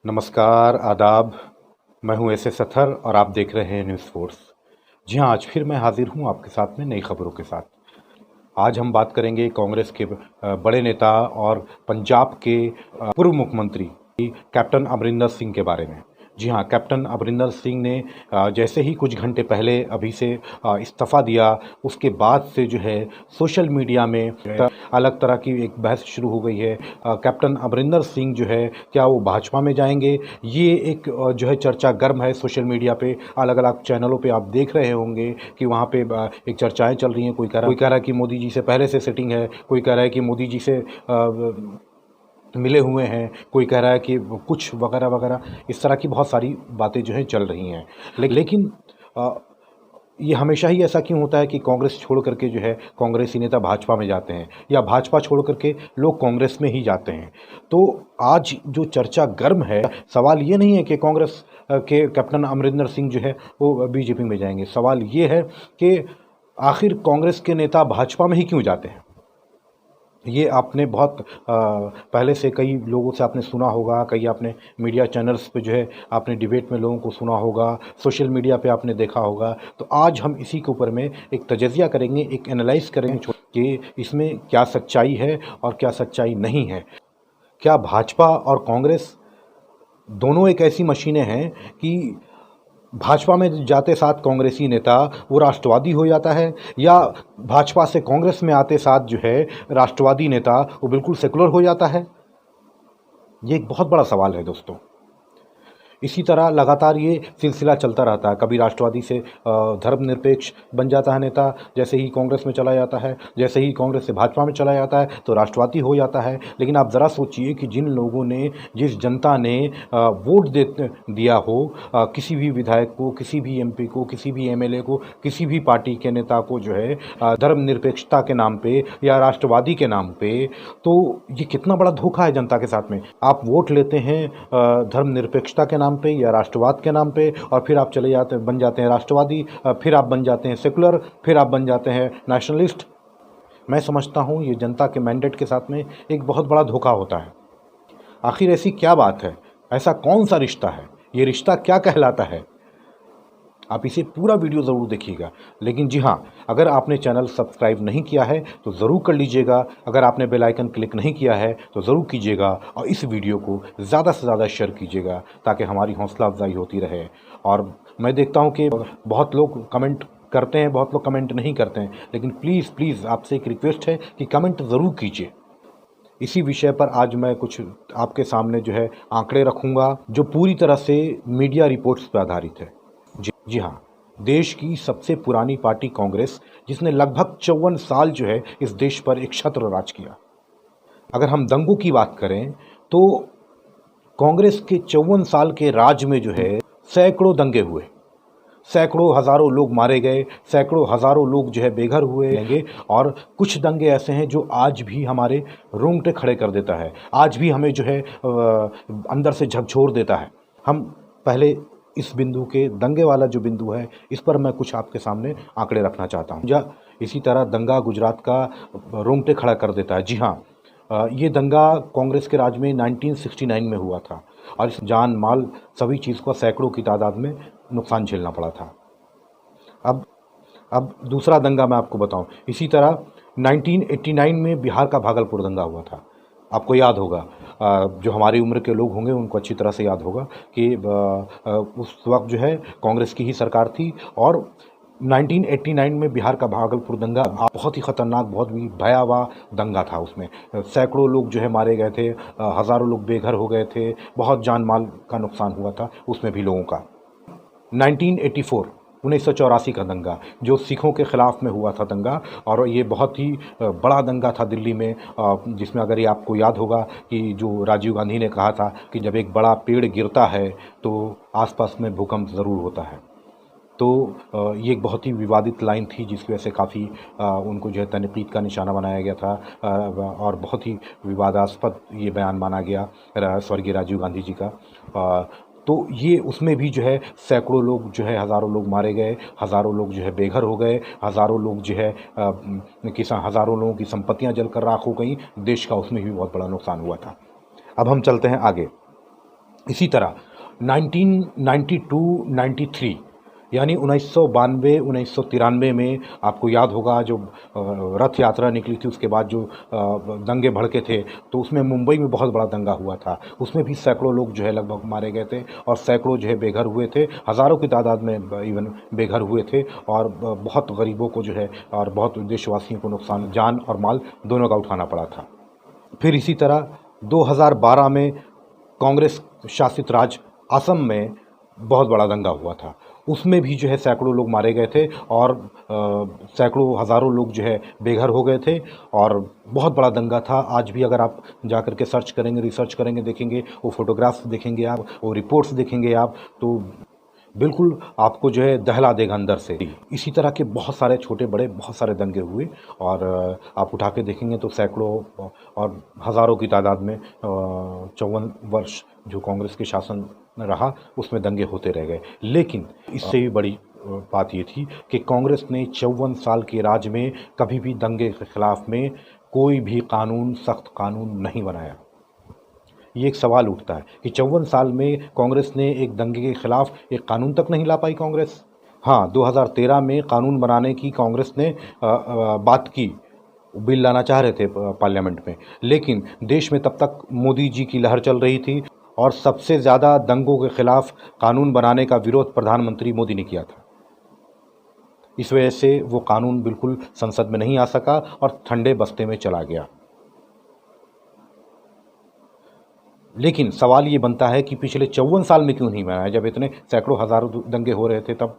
नमस्कार, आदाब। मैं हूं एस एस सथर और आप देख रहे हैं न्यूज़ फोर्स। जी हाँ, आज फिर मैं हाजिर हूं आपके साथ में नई खबरों के साथ। आज हम बात करेंगे कांग्रेस के बड़े नेता और पंजाब के पूर्व मुख्यमंत्री कैप्टन अमरिंदर सिंह के बारे में। जी हाँ, कैप्टन अमरिंदर सिंह ने जैसे ही कुछ घंटे पहले अभी से इस्तीफ़ा दिया, उसके बाद से जो है सोशल मीडिया में अलग तरह की एक बहस शुरू हो गई है। कैप्टन अमरिंदर सिंह जो है, क्या वो भाजपा में जाएंगे? ये एक जो है चर्चा गर्म है सोशल मीडिया पे। अलग अलग चैनलों पे आप देख रहे होंगे कि वहाँ पे एक चर्चाएं चल रही हैं। कोई कह रहा है कि मोदी जी से पहले से सेटिंग है, कोई कह रहा है कि मोदी जी से मिले हुए हैं, कोई कह रहा है कि कुछ वगैरह वगैरह। इस तरह की बहुत सारी बातें जो हैं चल रही हैं। लेकिन ये हमेशा ही ऐसा क्यों होता है कि कांग्रेस छोड़ करके जो है कांग्रेसी नेता भाजपा में जाते हैं, या भाजपा छोड़ करके लोग कांग्रेस में ही जाते हैं? तो आज जो चर्चा गर्म है, सवाल ये नहीं है कि कांग्रेस के कैप्टन अमरिंदर सिंह जो है वो बीजेपी में जाएंगे। सवाल ये है कि आखिर कांग्रेस के नेता भाजपा में ही क्यों जाते हैं? ये आपने बहुत पहले से कई लोगों से आपने सुना होगा, कई आपने मीडिया चैनल्स पे जो है आपने डिबेट में लोगों को सुना होगा, सोशल मीडिया पे आपने देखा होगा। तो आज हम इसी के ऊपर में एक तजज़िया करेंगे, एक एनालाइज़ करेंगे कि इसमें क्या सच्चाई है और क्या सच्चाई नहीं है। क्या भाजपा और कांग्रेस दोनों एक ऐसी मशीनें हैं कि भाजपा में जाते साथ कांग्रेसी नेता वो राष्ट्रवादी हो जाता है, या भाजपा से कांग्रेस में आते साथ जो है राष्ट्रवादी नेता वो बिल्कुल सेकुलर हो जाता है? ये एक बहुत बड़ा सवाल है दोस्तों। इसी तरह लगातार ये सिलसिला चलता रहता है। कभी राष्ट्रवादी से धर्मनिरपेक्ष बन जाता है नेता, जैसे ही कांग्रेस में चला जाता है, जैसे ही कांग्रेस से भाजपा में चला जाता है तो राष्ट्रवादी हो जाता है। लेकिन आप ज़रा सोचिए कि जिन लोगों ने, जिस जनता ने वोट दिया हो किसी भी विधायक को, किसी भी एमपी को, किसी भी एमएलए को, किसी भी पार्टी के नेता को जो है धर्मनिरपेक्षता के नाम पे या राष्ट्रवादी के नाम पे, तो ये कितना बड़ा धोखा है जनता के साथ में। आप वोट लेते हैं धर्मनिरपेक्षता के नाम पे या राष्ट्रवाद के नाम पे, और फिर आप चले जाते बन जाते हैं राष्ट्रवादी, फिर आप बन जाते हैं सेकुलर, फिर आप बन जाते हैं नेशनलिस्ट। मैं समझता हूँ ये जनता के मैंडेट के साथ में एक बहुत बड़ा धोखा होता है। आखिर ऐसी क्या बात है? ऐसा कौन सा रिश्ता है? ये रिश्ता क्या कहलाता है? आप इसे पूरा वीडियो ज़रूर देखिएगा। लेकिन जी हाँ, अगर आपने चैनल सब्सक्राइब नहीं किया है तो ज़रूर कर लीजिएगा। अगर आपने बेल आइकन क्लिक नहीं किया है तो ज़रूर कीजिएगा, और इस वीडियो को ज़्यादा से ज़्यादा शेयर कीजिएगा ताकि हमारी हौसला अफजाई होती रहे। और मैं देखता हूँ कि बहुत लोग कमेंट करते हैं, बहुत लोग कमेंट नहीं करते हैं, लेकिन प्लीज़ प्लीज़ आपसे एक रिक्वेस्ट है कि कमेंट ज़रूर कीजिए। इसी विषय पर आज मैं कुछ आपके सामने जो है आंकड़े रखूँगा जो पूरी तरह से मीडिया रिपोर्ट्स पर आधारित है। जी हाँ, देश की सबसे पुरानी पार्टी कांग्रेस, जिसने लगभग 54 साल जो है इस देश पर एक छत्र राज किया। अगर हम दंगों की बात करें तो कांग्रेस के 54 साल के राज में जो है सैकड़ों दंगे हुए, सैकड़ों हज़ारों लोग मारे गए, सैकड़ों हज़ारों लोग जो है बेघर हुए। और कुछ दंगे ऐसे हैं जो आज भी हमारे रोंगटे खड़े कर देता है, आज भी हमें जो है अंदर से झकझोर देता है। हम पहले इस बिंदु के, दंगे वाला जो बिंदु है, इस पर मैं कुछ आपके सामने आंकड़े रखना चाहता हूँ। या इसी तरह दंगा गुजरात का रोंगटे खड़ा कर देता है। जी हाँ, ये दंगा कांग्रेस के राज में 1969 में हुआ था, और इस जान माल सभी चीज़ का सैकड़ों की तादाद में नुकसान झेलना पड़ा था। अब दूसरा दंगा मैं आपको बताऊं, इसी तरह 1989 में बिहार का भागलपुर दंगा हुआ था। आपको याद होगा, जो हमारी उम्र के लोग होंगे उनको अच्छी तरह से याद होगा कि उस वक्त जो है कांग्रेस की ही सरकार थी, और 1989 में बिहार का भागलपुर दंगा बहुत ही ख़तरनाक, बहुत ही भयावह दंगा था। उसमें सैकड़ों लोग जो है मारे गए थे, हज़ारों लोग बेघर हो गए थे, बहुत जान माल का नुकसान हुआ था उसमें भी लोगों का। 1984 1984 का दंगा, जो सिखों के ख़िलाफ़ में हुआ था दंगा, और ये बहुत ही बड़ा दंगा था दिल्ली में, जिसमें अगर ये आपको याद होगा कि जो राजीव गांधी ने कहा था कि जब एक बड़ा पेड़ गिरता है तो आसपास में भूकंप ज़रूर होता है। तो ये एक बहुत ही विवादित लाइन थी, जिसकी वजह से काफ़ी उनको जो है तनकीद का निशाना बनाया गया था, और बहुत ही विवादास्पद ये बयान माना गया स्वर्गीय राजीव गांधी जी का। तो ये उसमें भी जो है सैकड़ों लोग जो है, हज़ारों लोग मारे गए, हज़ारों लोग जो है बेघर हो गए, हज़ारों लोग जो है किसान, हज़ारों लोगों की संपत्तियां जलकर राख हो गई, देश का उसमें भी बहुत बड़ा नुकसान हुआ था। अब हम चलते हैं आगे। इसी तरह 1992-93 यानी 1992-1993 में आपको याद होगा जो रथ यात्रा निकली थी, उसके बाद जो दंगे भड़के थे, तो उसमें मुंबई में बहुत बड़ा दंगा हुआ था। उसमें भी सैकड़ों लोग जो है लगभग मारे गए थे और सैकड़ों जो है बेघर हुए थे, हज़ारों की तादाद में इवन बेघर हुए थे और बहुत गरीबों को जो है और बहुत देशवासियों को नुकसान, जान और माल दोनों का उठाना पड़ा था। फिर इसी तरह 2012 में कांग्रेस शासित राज्य असम में बहुत बड़ा दंगा हुआ था। उसमें भी जो है सैकड़ों लोग मारे गए थे और सैकड़ों हज़ारों लोग जो है बेघर हो गए थे और बहुत बड़ा दंगा था। आज भी अगर आप जा कर के सर्च करेंगे, रिसर्च करेंगे, देखेंगे, वो फोटोग्राफ्स देखेंगे आप, वो रिपोर्ट्स देखेंगे आप, तो बिल्कुल आपको जो है दहला देगा अंदर से। इसी तरह के बहुत सारे छोटे बड़े बहुत सारे दंगे हुए और आप उठा के देखेंगे तो सैकड़ों और हज़ारों की तादाद में 54 वर्ष जो कांग्रेस के शासन रहा उसमें दंगे होते रह गए। लेकिन इससे भी बड़ी बात ये थी कि कांग्रेस ने 54 साल के राज में कभी भी दंगे के खिलाफ में कोई भी कानून, सख्त कानून नहीं बनाया। ये एक सवाल उठता है कि 54 साल में कांग्रेस ने एक दंगे के खिलाफ एक कानून तक नहीं ला पाई कांग्रेस। हाँ, 2013 में कानून बनाने की कांग्रेस ने बात की, बिल लाना चाह रहे थे पार्लियामेंट में, लेकिन देश में तब तक मोदी जी की लहर चल रही थी और सबसे ज़्यादा दंगों के खिलाफ कानून बनाने का विरोध प्रधानमंत्री मोदी ने किया था। इस वजह से वो कानून बिल्कुल संसद में नहीं आ सका और ठंडे बस्ते में चला गया। लेकिन सवाल ये बनता है कि पिछले 54 साल में क्यों नहीं बनाया, जब इतने सैकड़ों हज़ारों दंगे हो रहे थे तब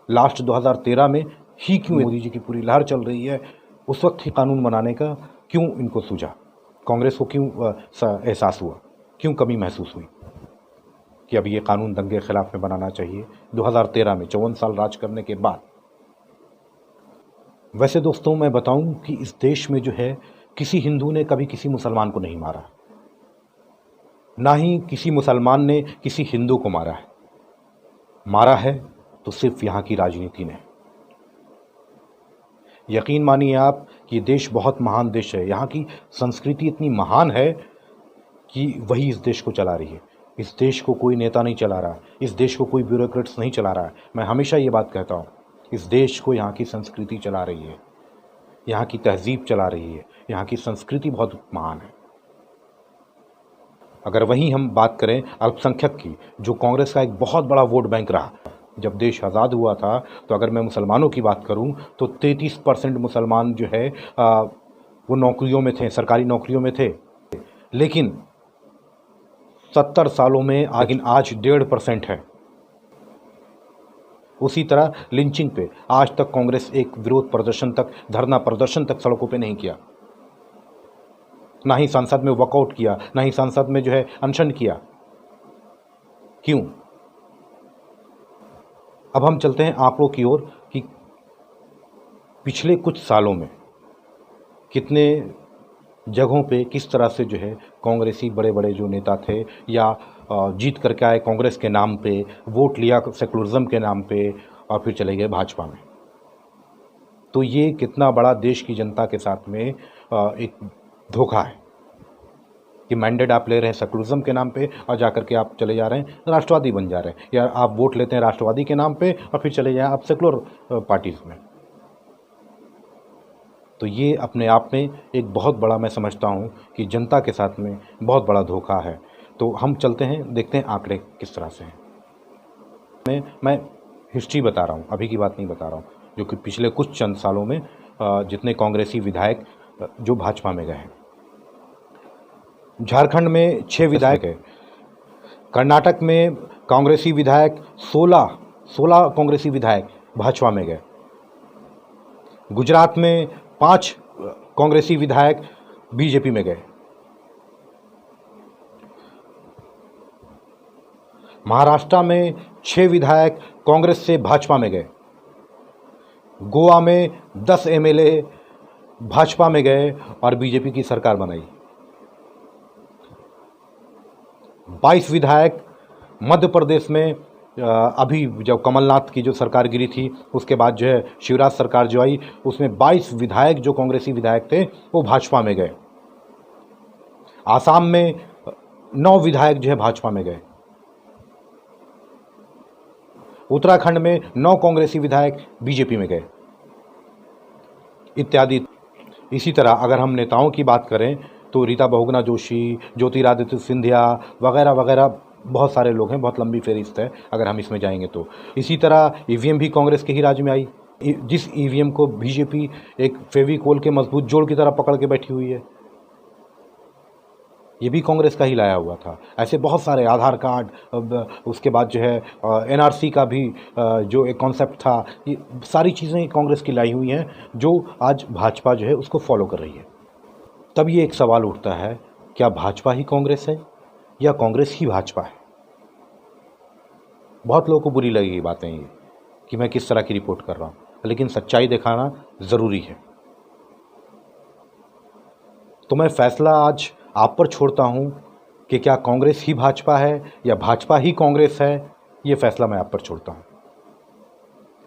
लास्ट 2013 में ही क्यों मोदी जी की पूरी लहर चल रही है, उस वक्त ही कानून बनाने का क्यों इनको सूझा, कांग्रेस को क्यों एहसास हुआ, क्यों कमी महसूस हुई कि अब ये कानून दंगे के खिलाफ में बनाना चाहिए 2013 में 54 साल राज करने के बाद। वैसे दोस्तों मैं बताऊं कि इस देश में जो है किसी हिंदू ने कभी किसी मुसलमान को नहीं मारा, ना ही किसी मुसलमान ने किसी हिंदू को मारा है। मारा है तो सिर्फ यहाँ की राजनीति ने। यकीन मानिए आप कि ये देश बहुत महान देश है, यहाँ की संस्कृति इतनी महान है कि वही इस देश को चला रही है। इस देश को कोई नेता नहीं चला रहा, इस देश को कोई ब्यूरोक्रेट्स नहीं चला रहा है। मैं हमेशा ये बात कहता हूँ, इस देश को यहाँ की संस्कृति चला रही है, यहाँ की तहजीब चला रही है, यहाँ की संस्कृति बहुत महान है। अगर वहीं हम बात करें अल्पसंख्यक की, जो कांग्रेस का एक बहुत बड़ा वोट बैंक रहा, जब देश आज़ाद हुआ था, तो अगर मैं मुसलमानों की बात करूं तो 33% मुसलमान जो है वो नौकरियों में थे, सरकारी नौकरियों में थे। लेकिन 70 सालों में आज 1.5% है। उसी तरह लिंचिंग पे आज तक कांग्रेस एक विरोध प्रदर्शन तक, धरना प्रदर्शन तक सड़कों पे नहीं किया, ना ही संसद में वॉकआउट किया, ना ही संसद में जो है अनशन किया। क्यों? अब हम चलते हैं आंकड़ों की ओर कि पिछले कुछ सालों में कितने जगहों पे किस तरह से जो है कांग्रेसी बड़े बड़े जो नेता थे या जीत करके आए कांग्रेस के नाम पे, वोट लिया सेकुलरिज्म के नाम पे और फिर चले गए भाजपा में। तो ये कितना बड़ा देश की जनता के साथ में एक धोखा है कि मैंडेट आप ले रहे हैं सेकुलरिज्म के नाम पे और जाकर के आप चले जा रहे हैं राष्ट्रवादी बन जा रहे हैं, या आप वोट लेते हैं राष्ट्रवादी के नाम पे और फिर चले जाएं आप सेकुलर पार्टीज में। तो ये अपने आप में एक बहुत बड़ा, मैं समझता हूँ कि जनता के साथ में बहुत बड़ा धोखा है। तो हम चलते हैं, देखते हैं आंकड़े किस तरह से हैं। मैं हिस्ट्री बता रहा हूँ, अभी की बात नहीं बता रहा हूँ, जो कि पिछले कुछ चंद सालों में जितने कांग्रेसी विधायक जो भाजपा में गए हैं। झारखंड में 6 विधायक है, कर्नाटक में कांग्रेसी विधायक 16 कांग्रेसी विधायक भाजपा में गए, गुजरात में 5 कांग्रेसी विधायक बीजेपी में गए, महाराष्ट्र में 6 विधायक कांग्रेस से भाजपा में गए, गोवा में 10 एमएलए भाजपा में गए और बीजेपी की सरकार बनाई, 22 विधायक मध्य प्रदेश में अभी जब कमलनाथ की जो सरकार गिरी थी उसके बाद जो है शिवराज सरकार जो आई, उसमें 22 विधायक जो कांग्रेसी विधायक थे वो भाजपा में गए। आसाम में 9 विधायक जो है भाजपा में गए। उत्तराखंड में 9 कांग्रेसी विधायक बीजेपी में गए, इत्यादि। इसी तरह अगर हम नेताओं की बात करें तो रीता बहुगुणा जोशी, ज्योतिरादित्य सिंधिया वगैरह वगैरह बहुत सारे लोग हैं, बहुत लंबी फहरिस्त है अगर हम इसमें जाएंगे तो। इसी तरह ईवीएम भी कांग्रेस के ही राज में आई, जिस ईवीएम को बीजेपी एक फेविकोल के मजबूत जोड़ की तरह पकड़ के बैठी हुई है, ये भी कांग्रेस का ही लाया हुआ था। ऐसे बहुत सारे आधार कार्ड, उसके बाद जो है एनआरसी का भी जो एक कॉन्सेप्ट था, ये सारी चीज़ें कांग्रेस की लाई हुई हैं जो आज भाजपा जो है उसको फॉलो कर रही है। तब ये एक सवाल उठता है, क्या भाजपा ही कांग्रेस है या कांग्रेस ही भाजपा है? बहुत लोगों को बुरी लगी ये बातें, ये कि मैं किस तरह की रिपोर्ट कर रहा हूँ, लेकिन सच्चाई दिखाना ज़रूरी है। तो मैं फैसला आज आप पर छोड़ता हूँ कि क्या कांग्रेस ही भाजपा है या भाजपा ही कांग्रेस है, ये फैसला मैं आप पर छोड़ता हूँ।